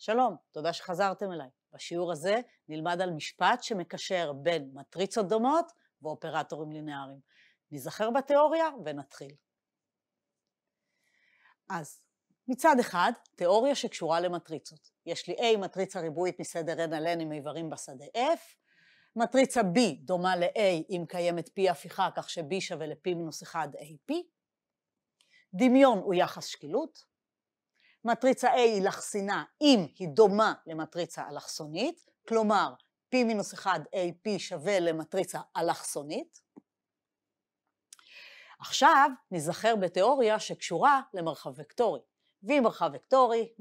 שלום, תודה שחזרתם אליי. בשיעור הזה נלמד על משפט שמקשר בין מטריצות דומות ואופרטורים לינאריים. ניזכר בתיאוריה ונתחיל. אז מצד אחד, תיאוריה שקשורה למטריצות. יש לי A, מטריצה ריבועית מסדר n על n עם איברים בשדה F, מטריצה B דומה ל-A אם קיימת P הפיכה, כך ש-B שווה ל-P מינוס 1 AP, דמיון הוא יחס שקילות, מטריצה A היא לחסינה אם היא דומה למטריצה אלכסונית, כלומר P מינוס 1 AP שווה למטריצה אלכסונית. עכשיו נזכר בתיאוריה שקשורה למרחב וקטורי. V מרחב וקטורי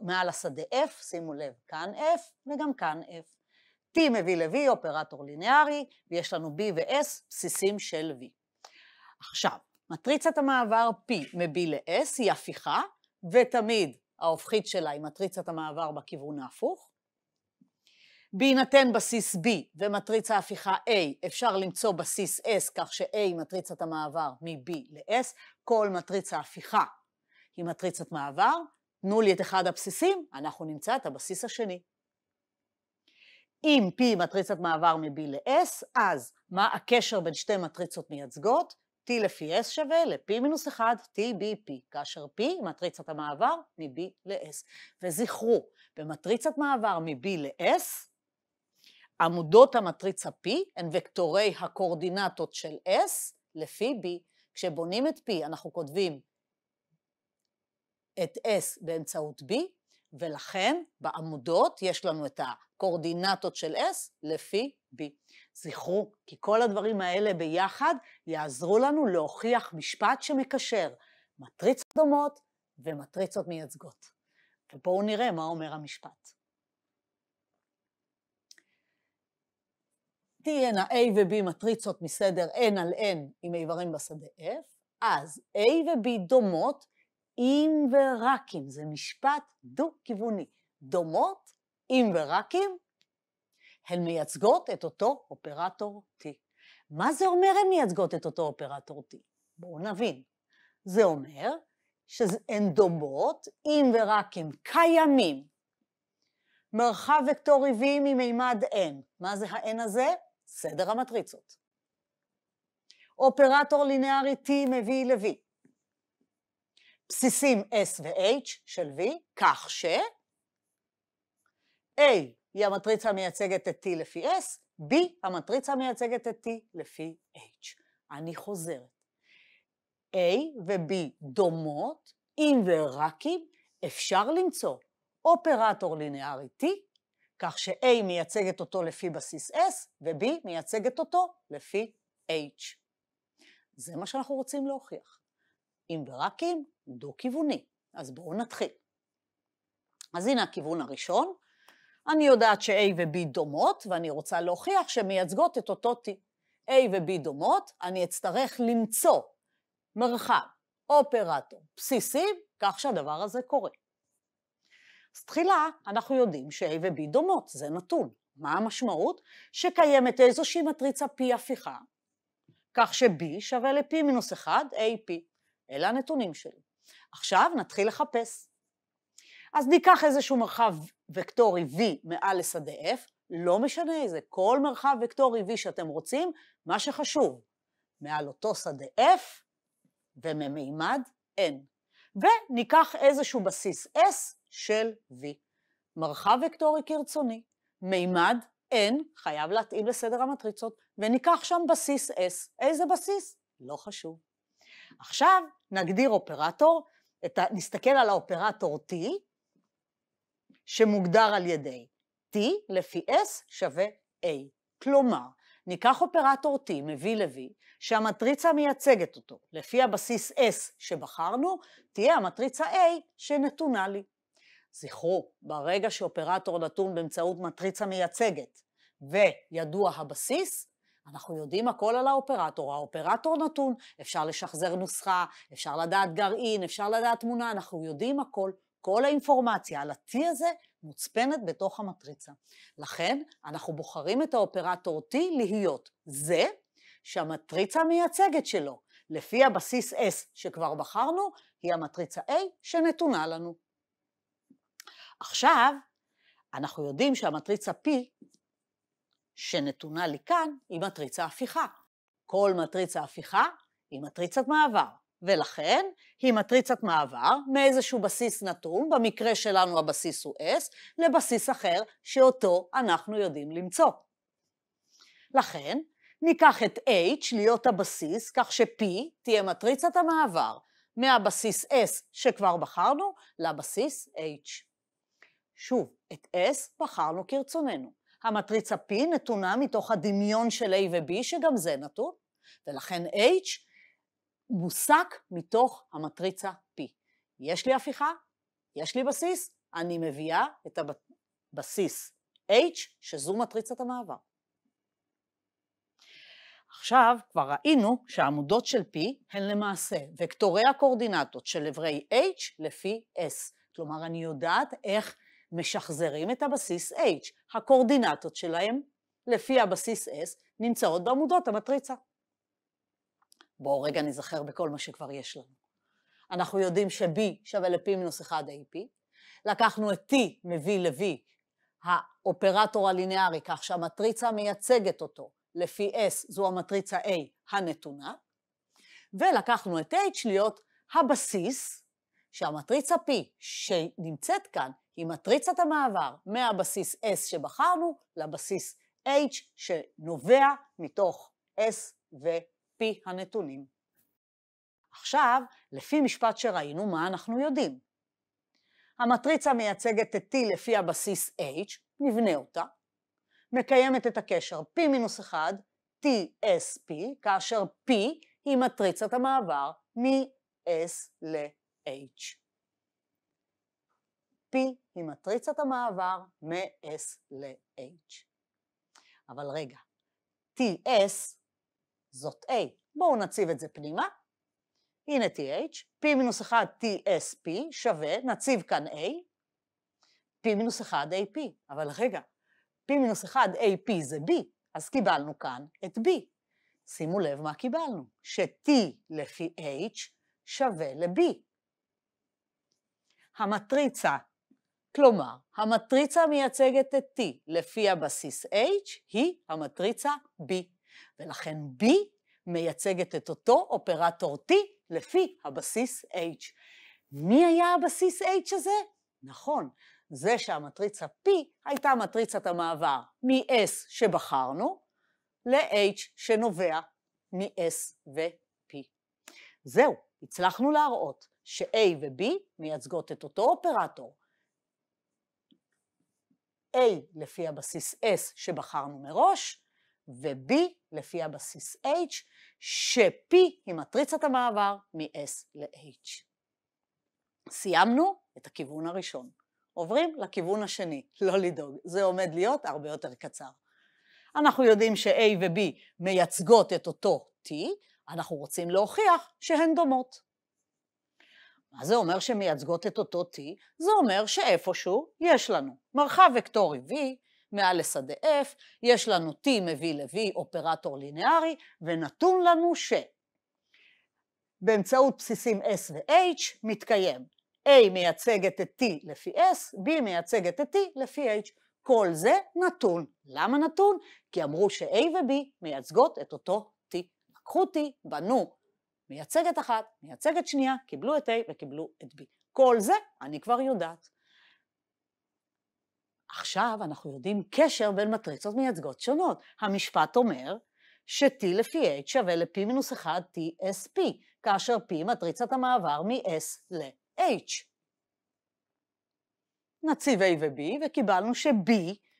מעל השדה F, שימו לב, כאן F וגם כאן F. T מביא ל-V, אופרטור לינארי, ויש לנו B ו-S, בסיסים של V. עכשיו, מטריצת המעבר P מ-B ל-S היא הפיכה, ותמיד ההופכית שלה היא מטריצת המעבר בכיוון ההפוך. בהינתן בסיס B ומטריצה הפיכה A, אפשר למצוא בסיס S, כך ש-A היא מטריצת המעבר מ-B ל-S. כל מטריצה הפיכה היא מטריצת מעבר. תנו לי את אחד הבסיסים, אנחנו נמצא את הבסיס השני. אם P היא מטריצת מעבר מ-B ל-S, אז מה הקשר בין שתי מטריצות מייצגות? T לפי S שווה ל-P מינוס 1, TBP, כאשר P היא מטריצת המעבר מ-B ל-S. וזכרו, במטריצת מעבר מ-B ל-S, עמודות המטריצה P הן וקטורי הקורדינטות של S לפי B. כשבונים את P אנחנו כותבים את S באמצעות B, ולכן בעמודות יש לנו את הקורדינטות של S לפי B. זכרו, כי כל הדברים האלה ביחד יעזרו לנו להוכיח משפט שמקשר מטריצות דומות ומטריצות מייצגות. ובואו נראה מה אומר המשפט. תהיינה A ו-B מטריצות מסדר n על n עם איברים בשדה F, אז A ו-B דומות אם ורק אם, זה משפט דו-כיווני, דומות אם ורק אם, הן מייצגות את אותו אופרטור T. מה זה אומר הן מייצגות את אותו אופרטור T? בואו נבין. זה אומר שהן דומות אם ורק אם קיימים מרחב וקטורי V ממימד n. מה זה ה-n הזה? סדר המטריצות. אופרטור לינארי T מביא ל-V. בסיסים S ו-H של V, כך ש A היא המטריצה המייצגת את T לפי S, B המטריצה המייצגת את T לפי H. אני חוזרת. A ו-B דומות, אם ורק אם אפשר למצוא אופרטור לינארי T, כך ש-A מייצגת אותו לפי בסיס S, ו-B מייצגת אותו לפי H. זה מה שאנחנו רוצים להוכיח. אם ורק אם, דו-כיווני. אז בואו נתחיל. אז הנה הכיוון הראשון. אני יודעת ש-A ו-B דומות, ואני רוצה להוכיח שהן מייצגות את אותו T. A ו-B דומות, אני אצטרך למצוא מרחב, אופרטור, בסיסים, כך שהדבר הזה קורה. אז תחילה אנחנו יודעים ש-A ו-B דומות, זה נתון. מה המשמעות? שקיימת איזושהי מטריצה P הפיכה, כך ש-B שווה ל-P מינוס 1 AP. אלה הנתונים שלי. עכשיו נתחיל לחפש. אז ניקח איזשהו מרחב וקטורי V מעל לשדה F, לא משנה איזה, כל מרחב וקטורי V שאתם רוצים, מה שחשוב, מעל אותו שדה F וממימד N. וניקח איזשהו בסיס S של V. מרחב וקטורי כרצוני, מימד N חייב להתאים לסדר המטריצות, וניקח שם בסיס S. איזה בסיס? לא חשוב. עכשיו נגדיר אופרטור, נסתכל על האופרטור T, שמוגדר על ידי T לפי S שווה A. כלומר, ניקח אופרטור T מביא ל-V, שהמטריצה מייצגת אותו, לפי הבסיס S שבחרנו, תהיה המטריצה A שנתונה לי. זכרו, ברגע שאופרטור נתון באמצעות מטריצה מייצגת, וידוע הבסיס, אנחנו יודעים הכל על האופרטור. האופרטור נתון, אפשר לשחזר נוסחה, אפשר לדעת גרעין, אפשר לדעת תמונה, אנחנו יודעים הכל. כל האינפורמציה על ה-T הזה מוצפנת בתוך המטריצה. לכן אנחנו בוחרים את האופרטור T להיות זה שהמטריצה המייצגת שלו, לפי הבסיס S שכבר בחרנו, היא המטריצה A שנתונה לנו. עכשיו, אנחנו יודעים שהמטריצה P שנתונה לי כאן היא מטריצה הפיכה. כל מטריצה הפיכה היא מטריצת מעבר, ולכן היא מטריצת מעבר מאיזשהו בסיס נתון, במקרה שלנו הבסיס הוא S, לבסיס אחר שאותו אנחנו יודעים למצוא. לכן ניקח את H להיות הבסיס, כך ש-P תהיה מטריצת המעבר מהבסיס S שכבר בחרנו לבסיס H. שוב, את S בחרנו כרצוננו. המטריצה P נתונה מתוך הדמיון של A ו-B שגם זה נתון, ולכן H מוסק מתוך המטריצה P. יש לי הפיכה, יש לי בסיס, אני מביאה את הבסיס H שזו מטריצת המעבר. עכשיו כבר ראינו שהעמודות של P הן למעשה וקטורי הקורדינטות של עברי H לפי S. כלומר אני יודעת איך משחזרים את הבסיס H. הקורדינטות שלהם לפי הבסיס S נמצאות בעמודות המטריצה. בואו רגע נזכר בכל מה שכבר יש לנו. אנחנו יודעים ש-B שווה ל-P-1AP. לקחנו את T מ-V ל-V, האופרטור הליניארי, כך שהמטריצה מייצגת אותו. לפי S זו המטריצה A הנתונה, ולקחנו את H להיות הבסיס, שהמטריצה P שנמצאת כאן היא מטריצת המעבר מהבסיס S שבחרנו לבסיס H שנובע מתוך S ו-P הנתונים. עכשיו, לפי משפט שראינו, מה אנחנו יודעים? המטריצה מייצגת את T לפי הבסיס H, נבנה אותה, מקיימת את הקשר P-1 TSP, כאשר P היא מטריצת המעבר מ-S ל-H. P היא מטריצת המעבר מ-S ל-H. אבל רגע, TS זאת A. בואו נציב את זה פנימה. הנה TH, P-1 TSP שווה, נציב כאן A, P-1 AP. אבל רגע, P-1 AP זה B, אז קיבלנו כאן את B. שימו לב מה קיבלנו, ש-T לפי H שווה ל-B. המטריצה, כלומר, המטריצה מייצגת את T לפי הבסיס H היא המטריצה B, ולכן B מייצגת את אותו אופרטור T לפי הבסיס H. מי היה הבסיס H הזה? נכון. זה שהמטריצה P הייתה מטריצת המעבר מ-S שבחרנו ל-H שנובע מ-S ו-P. זהו, הצלחנו להראות ש-A ו-B מייצגות את אותו אופרטור. A לפי הבסיס S שבחרנו מראש, ו-B לפי הבסיס H, ש-P היא מטריצת המעבר מ-S ל-H. סיימנו את הכיוון הראשון. עוברים לכיוון השני, לא לדאוג, זה עומד להיות הרבה יותר קצר. אנחנו יודעים ש-A ו-B מייצגות את אותו T, אנחנו רוצים להוכיח שהן דומות. מה זה אומר שמייצגות את אותו T? זה אומר שאיפשהו יש לנו מרחב וקטורי V, מעל לשדה F, יש לנו T מ-V ל-V, אופרטור ליניארי, ונתון לנו שבאמצעות בסיסים S ו-H מתקיים. A מייצגת את T לפי S, B מייצגת את T לפי H. כל זה נתון. למה נתון? כי אמרו ש-A ו-B מייצגות את אותו T. לקחו T, בנו מייצגת אחת, מייצגת שנייה, קיבלו את A וקיבלו את B. כל זה אני כבר יודעת. עכשיו אנחנו יודעים קשר בין מטריצות מייצגות שונות. המשפט אומר ש-T לפי H שווה ל-P-1 TSP, כאשר P מטריצת המעבר מ-S ל-H. נציב A ו-B וקיבלנו ש-B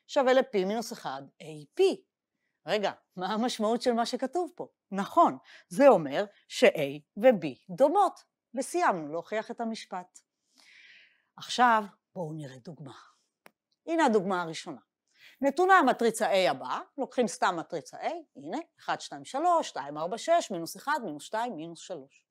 שווה ל-P-1 AP. רגע, מה המשמעות של מה שכתוב פה? נכון, זה אומר ש-A ו-B דומות, וסיימנו להוכיח את המשפט. עכשיו בואו נראה דוגמה. הנה הדוגמה הראשונה. נתונה המטריצה A הבאה, לוקחים סתם מטריצה A, הנה, 1, 2, 3, 2, 4, 6, מינוס 1, מינוס 2, מינוס 3.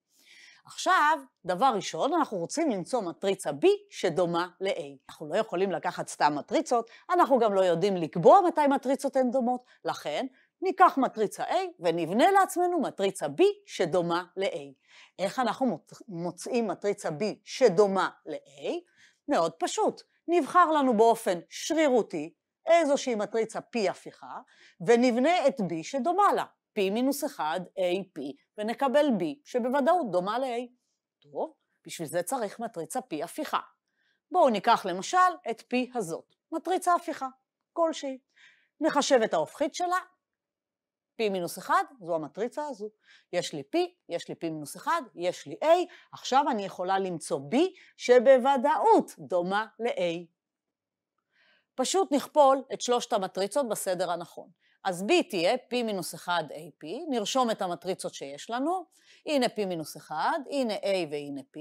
עכשיו, דבר ראשון, אנחנו רוצים למצוא מטריצה B שדומה ל-A. אנחנו לא יכולים לקחת סתם מטריצות, אנחנו גם לא יודעים לקבוע מתי מטריצות הן דומות, לכן ניקח מטריצה A ונבנה לעצמנו מטריצה B שדומה ל-A. איך אנחנו מוצאים מטריצה B שדומה ל-A? מאוד פשוט. נבחר לנו באופן שרירותי איזושהי מטריצה P הפיכה, ונבנה את B שדומה לה, P מינוס 1, AP, ונקבל B שבוודאות דומה ל-A. טוב, בשביל זה צריך מטריצה P הפיכה. בואו ניקח למשל את P הזאת, מטריצה הפיכה, כלשהי. נחשב את ההופכית שלה, P מינוס 1, זו המטריצה הזו. יש לי P, יש לי P מינוס 1, יש לי A, עכשיו אני יכולה למצוא B שבוודאות דומה ל-A. פשוט נכפול את שלושת המטריצות בסדר הנכון. אז B תהיה P מינוס 1 AP, נרשום את המטריצות שיש לנו, הנה P מינוס 1, הנה A והנה P.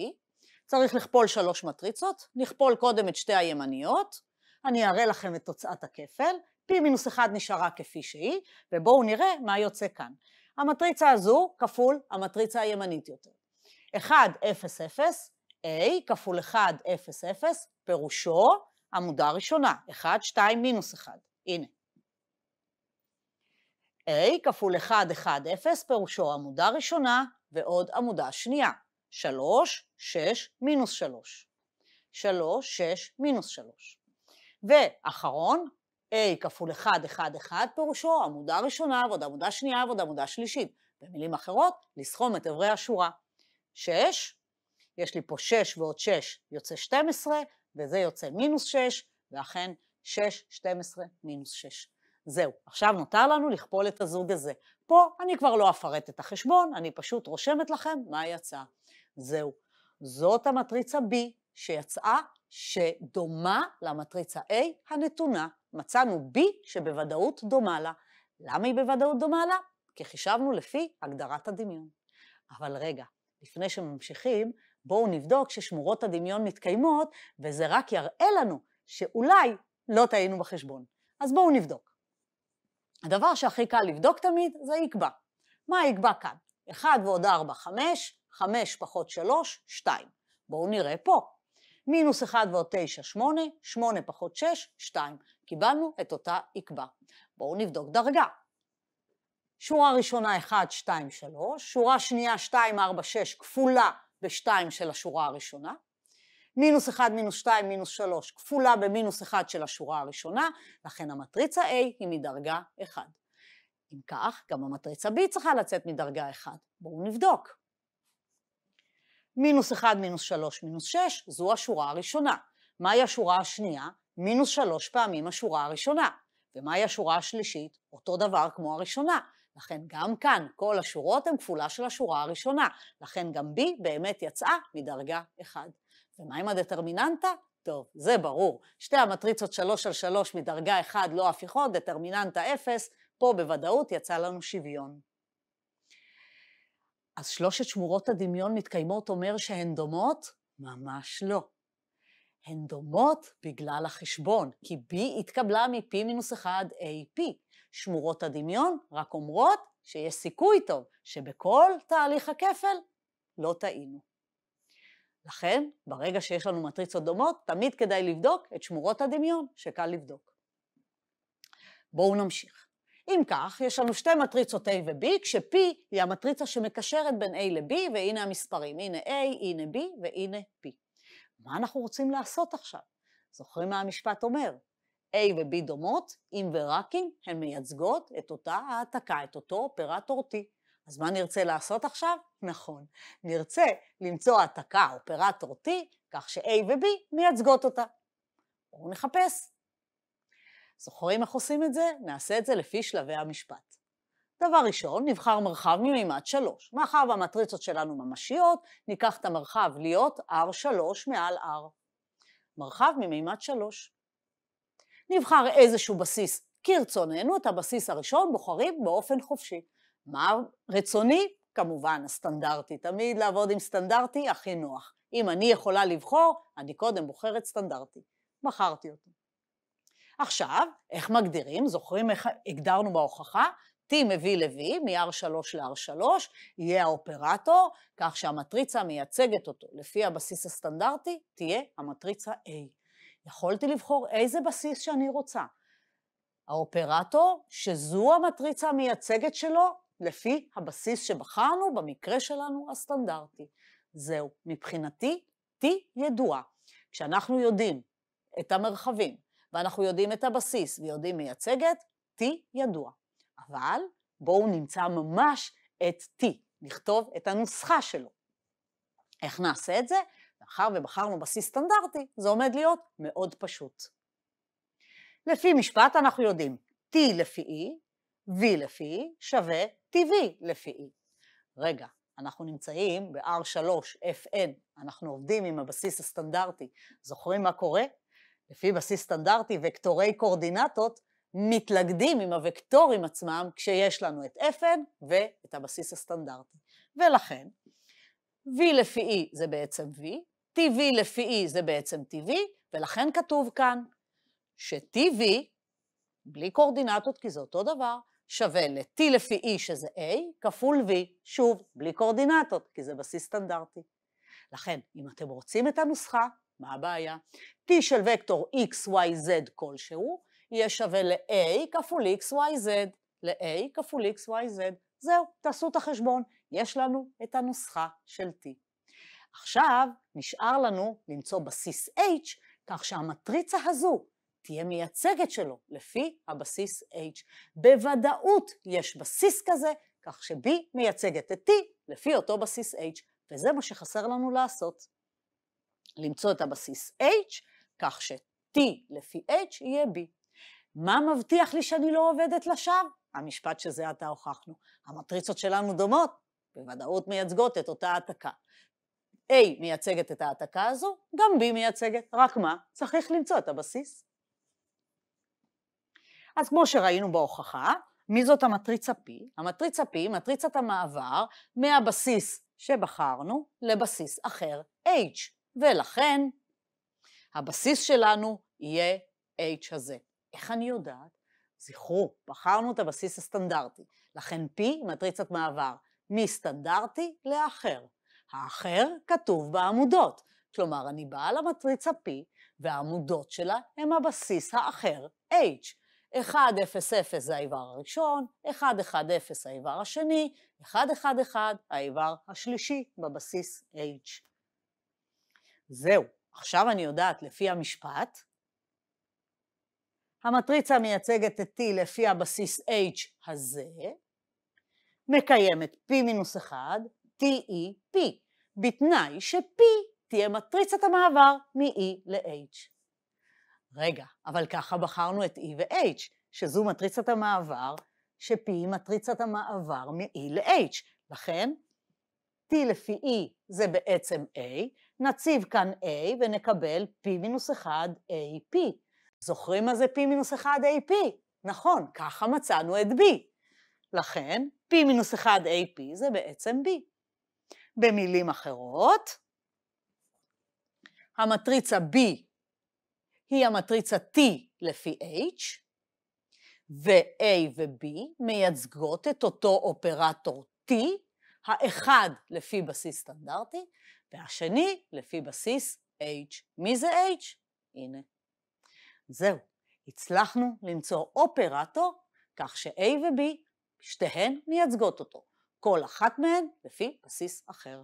צריך לכפול 3 מטריצות, נכפול קודם את שתי הימניות, אני אראה לכם את תוצאת הכפל, P מינוס 1 נשארה כפי שהיא, ובואו נראה מה יוצא כאן. המטריצה הזו כפול המטריצה הימנית יותר. 1, 0, 0, A כפול 1, 0, 0, פירושו עמודה ראשונה, 1, 2, מינוס 1, הנה. A כפול 1, 1, 0, פירושו עמודה ראשונה ועוד עמודה שנייה. 3, 6, מינוס 3. 3, 6, מינוס 3. ואחרון, A כפול 1, 1, 1, פירושו עמודה ראשונה ועוד עמודה שנייה ועוד עמודה שלישית. במילים אחרות, לסכום את עברי השורה. 6, יש לי פה 6 ועוד 6 יוצא 12, וזה יוצא מינוס 6, ואכן 6, 12, מינוס 6. זהו, עכשיו נותר לנו לכפול את הזוג הזה. פה אני כבר לא אפרט את החשבון, אני פשוט רושמת לכם מה יצא. זהו, זאת המטריצה B שיצאה שדומה למטריצה A הנתונה. מצאנו B שבוודאות דומה לה. למה היא בוודאות דומה לה? כי חישבנו לפי הגדרת הדמיון. אבל רגע, לפני שממשיכים, בואו נבדוק ששמורות הדמיון מתקיימות, וזה רק יראה לנו שאולי לא טעינו בחשבון. אז בואו נבדוק. הדבר שהכי קל לבדוק תמיד זה יקבע. מה יקבע כאן? 1 ועוד 4, 5, 5 פחות 3, 2. בואו נראה פה. מינוס 1 ועוד 9, 8, 8 פחות 6, 2. קיבלנו את אותה יקבע. בואו נבדוק דרגה. שורה ראשונה 1, 2, 3, שורה שנייה 2, 4, 6 כפולה ב-2 של השורה הראשונה. מינוס 1, מינוס 2, מינוס 3 כפולה במינוס 1 של השורה הראשונה, לכן המטריצה A היא מדרגה 1. אם כך, גם המטריצה B צריכה לצאת מדרגה 1. בואו נבדוק. מינוס 1, מינוס 3, מינוס 6, זו השורה הראשונה. מהי השורה השנייה? מינוס 3 פעמים השורה הראשונה. ומהי השורה השלישית? אותו דבר כמו הראשונה. לכן גם כאן כל השורות הן כפולה של השורה הראשונה. לכן גם B באמת יצאה מדרגה 1. ומה עם הדטרמיננטה? טוב, זה ברור. שתי המטריצות 3 על 3 מדרגה 1 לא הפיכות, דטרמיננטה 0, פה בוודאות יצא לנו שוויון. אז שלושת שמורות הדמיון מתקיימות אומר שהן דומות? ממש לא. הן דומות בגלל החשבון, כי B התקבלה מ-P-1 AP. שמורות הדמיון רק אומרות שיש סיכוי טוב שבכל תהליך הכפל לא טעינו. לכן, ברגע שיש לנו מטריצות דומות, תמיד כדאי לבדוק את שמורות הדמיון שקל לבדוק. בואו נמשיך. אם כך, יש לנו שתי מטריצות A ו-B, כש-P היא המטריצה שמקשרת בין A ל-B, והנה המספרים, הנה A, הנה B והנה P. מה אנחנו רוצים לעשות עכשיו? זוכרים מה המשפט אומר? A ו-B דומות, אם ורק אם הן מייצגות את אותה העתקה, את אותו אופרטור T. אז מה נרצה לעשות עכשיו? נכון, נרצה למצוא העתקה, אופרטור T, כך ש-A ו-B מייצגות אותה. בואו נחפש. זוכרים איך עושים את זה? נעשה את זה לפי שלבי המשפט. דבר ראשון, נבחר מרחב ממימד 3. מאחר והמטריצות שלנו ממשיות, ניקח את המרחב להיות R3 מעל R. מרחב ממימד 3. נבחר איזשהו בסיס כרצוננו, את הבסיס הראשון בוחרים באופן חופשי. מה רצוני? כמובן הסטנדרטי. תמיד לעבוד עם סטנדרטי הכי נוח. אם אני יכולה לבחור, אני קודם בוחרת סטנדרטי. בחרתי אותו. עכשיו, איך מגדירים? זוכרים איך הגדרנו בהוכחה? T מביא ל-V, מ-R3 ל-R3, יהיה האופרטור, כך שהמטריצה מייצגת אותו לפי הבסיס הסטנדרטי, תהיה המטריצה A. יכולתי לבחור איזה בסיס שאני רוצה. האופרטור, שזו המטריצה המייצגת שלו, לפי הבסיס שבחרנו, במקרה שלנו הסטנדרטי. זהו, מבחינתי, T ידועה. כשאנחנו יודעים את המרחבים, ואנחנו יודעים את הבסיס ויודעים מייצגת, T ידוע. אבל בואו נמצא ממש את T, נכתוב את הנוסחה שלו. איך נעשה את זה? מאחר ובחרנו בסיס סטנדרטי, זה עומד להיות מאוד פשוט. לפי משפט אנחנו יודעים, T לפי E, V לפי E שווה TV לפי E. רגע, אנחנו נמצאים ב-R3FN, אנחנו עובדים עם הבסיס הסטנדרטי. זוכרים מה קורה? לפי בסיס סטנדרטי, וקטורי קורדינטות מתלכדים עם הוקטורים עצמם כשיש לנו את FN ואת הבסיס הסטנדרטי. ולכן, V לפי E זה בעצם V, TV לפי E זה בעצם TV, ולכן כתוב כאן ש-TV, בלי קורדינטות כי זה אותו דבר, שווה ל-T לפי E שזה A כפול V, שוב, בלי קורדינטות כי זה בסיס סטנדרטי. לכן, אם אתם רוצים את הנוסחה, מה הבעיה? T של וקטור X, Y, Z כלשהו, יהיה שווה ל-A כפול X, Y, Z, ל-A כפול X, Y, Z. זהו, תעשו את החשבון, יש לנו את הנוסחה של T. עכשיו נשאר לנו למצוא בסיס H, כך שהמטריצה הזו תהיה מייצגת שלו לפי הבסיס H. בוודאות יש בסיס כזה, כך ש-B מייצגת את T לפי אותו בסיס H, וזה מה שחסר לנו לעשות. למצוא את הבסיס H, כך ש-T לפי H יהיה B. מה מבטיח לי שאני לא עובדת לשווא? המשפט שזה עתה הוכחנו. המטריצות שלנו דומות, בוודאות מייצגות את אותה העתקה. A מייצגת את העתקה הזו, גם B מייצגת, רק מה? צריך למצוא את הבסיס. אז כמו שראינו בהוכחה, מי זאת המטריצה P? המטריצה P היא מטריצת המעבר מהבסיס שבחרנו לבסיס אחר H, ולכן הבסיס שלנו יהיה H הזה. איך אני יודעת? זכרו, בחרנו את הבסיס הסטנדרטי, לכן P היא מטריצת מעבר מסטנדרטי לאחר. האחר כתוב בעמודות, כלומר אני באה למטריצה P והעמודות שלה הם הבסיס האחר H. 1, 0, 0 זה האיבר הראשון, 1, 1, 0 האיבר השני, 1, 1, 1 האיבר השלישי בבסיס H. זהו, עכשיו אני יודעת לפי המשפט, המטריצה מייצגת את T לפי הבסיס H הזה, מקיימת P-1, TE, P, בתנאי ש-P תהיה מטריצת המעבר מ-E ל-H. רגע, אבל ככה בחרנו את E ו-H, שזו מטריצת המעבר, ש-P היא מטריצת המעבר מ-E ל-H. לכן, T לפי E זה בעצם A, נציב כאן A ונקבל P-1 AP. זוכרים מה זה P-1 AP? נכון, ככה מצאנו את B. לכן, P-1 AP זה בעצם B. במילים אחרות, המטריצה B היא המטריצה T לפי H, ו-A ו-B מייצגות את אותו אופרטור T, האחד לפי בסיס סטנדרטי, והשני לפי בסיס H. מי זה H? הנה. זהו, הצלחנו למצוא אופרטור, כך ש-A ו-B, שתיהן מייצגות אותו, כל אחת מהן לפי בסיס אחר.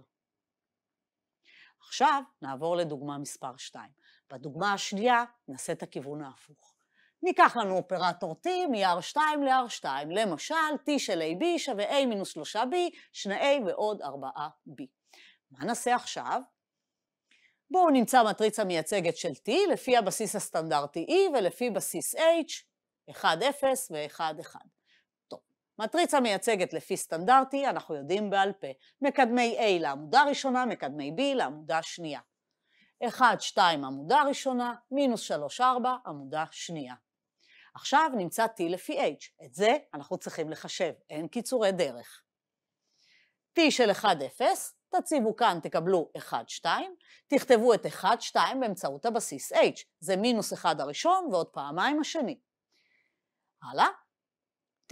עכשיו נעבור לדוגמה מספר 2. בדוגמה השנייה נעשה את הכיוון ההפוך. ניקח לנו אופרטור T מ-R2 ל-R2, למשל T של AB שווה A מינוס 3B, 2A ועוד 4B. מה נעשה עכשיו? בואו נמצא מטריצה מייצגת של T לפי הבסיס הסטנדרטי E ולפי בסיס H, 1, 0 ו-1, 1. טוב, מטריצה מייצגת לפי סטנדרטי, אנחנו יודעים בעל פה, מקדמי A לעמודה ראשונה, מקדמי B לעמודה שנייה. 1, 2 עמודה ראשונה, מינוס 3, 4 עמודה שנייה. עכשיו נמצא T לפי H, את זה אנחנו צריכים לחשב, אין קיצורי דרך. T של 1, 0, תציבו כאן, תקבלו 1, 2, תכתבו את 1, 2 באמצעות הבסיס H, זה מינוס 1 הראשון ועוד פעמיים השני. הלאה,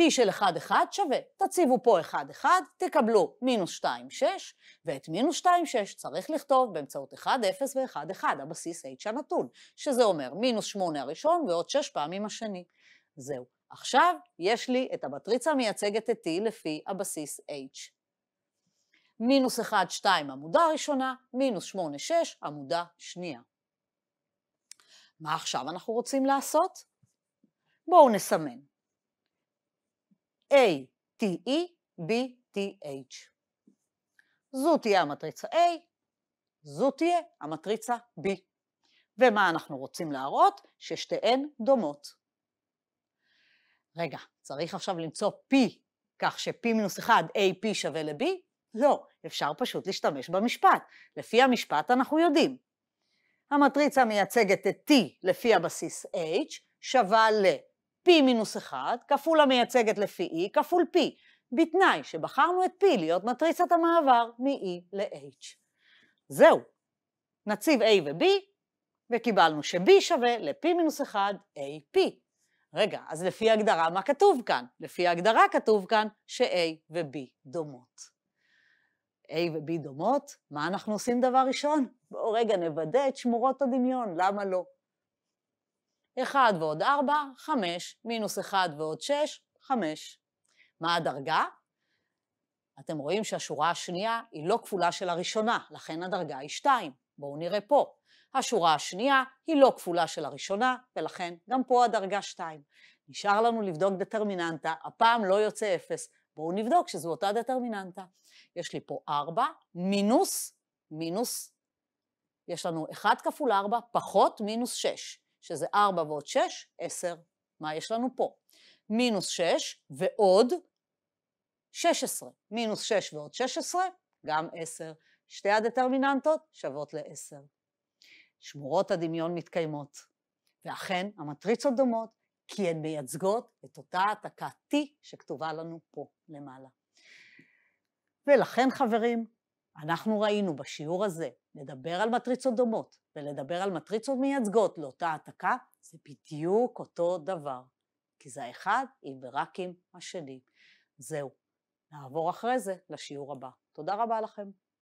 T של 1, 1 שווה, תציבו פה 1, 1, תקבלו מינוס 2, 6, ואת מינוס 2, 6 צריך לכתוב באמצעות 1, 0 ו-1, 1, הבסיס H הנתון, שזה אומר מינוס 8 הראשון ועוד 6 פעמים השני. זהו, עכשיו יש לי את המטריצה המייצגת את T לפי הבסיס H. מינוס 1, 2 עמודה ראשונה, מינוס 8, 6 עמודה שנייה. מה עכשיו אנחנו רוצים לעשות? בואו נסמן. A, T, E, B, T, H. זו תהיה המטריצה A, זו תהיה המטריצה B. ומה אנחנו רוצים להראות? ששתיהן דומות. רגע, צריך עכשיו למצוא P, כך ש-P-1 AP שווה ל-B? לא, אפשר פשוט להשתמש במשפט. לפי המשפט אנחנו יודעים. המטריצה מייצגת את T לפי הבסיס H, שווה ל-P-1 כפול המייצגת לפי E כפול P, בתנאי שבחרנו את P להיות מטריצת המעבר מ-E ל-H. זהו, נציב A ו-B, וקיבלנו ש-B שווה ל-P-1 AP. רגע, אז לפי ההגדרה מה כתוב כאן? לפי ההגדרה כתוב כאן ש-A ו-B דומות. A ו-B דומות, מה אנחנו עושים דבר ראשון? בואו רגע נוודא את שמורות הדמיון, למה לא? 1 ועוד 4, 5, מינוס 1 ועוד 6, 5. מה הדרגה? אתם רואים שהשורה השנייה היא לא כפולה של הראשונה, לכן הדרגה היא 2. בואו נראה פה. השורה השנייה היא לא כפולה של הראשונה, ולכן גם פה הדרגה 2. נשאר לנו לבדוק דטרמיננטה, הפעם לא יוצא 0. בואו נבדוק שזו אותה דטרמיננטה. יש לי פה 4 מינוס, יש לנו 1 כפול 4 פחות מינוס 6, שזה 4 ועוד 6, 10. מה יש לנו פה? מינוס 6 ועוד 16. מינוס 6 ועוד 16, גם 10. שתי הדטרמיננטות שוות ל-10. שמורות הדמיון מתקיימות, ואכן המטריצות דומות, כי הן מייצגות את אותה העתקה T שכתובה לנו פה למעלה. ולכן חברים, אנחנו ראינו בשיעור הזה, לדבר על מטריצות דומות ולדבר על מטריצות מייצגות לאותה העתקה, זה בדיוק אותו דבר, כי זה האחד עם ורק עם השני. זהו, נעבור אחרי זה לשיעור הבא. תודה רבה לכם.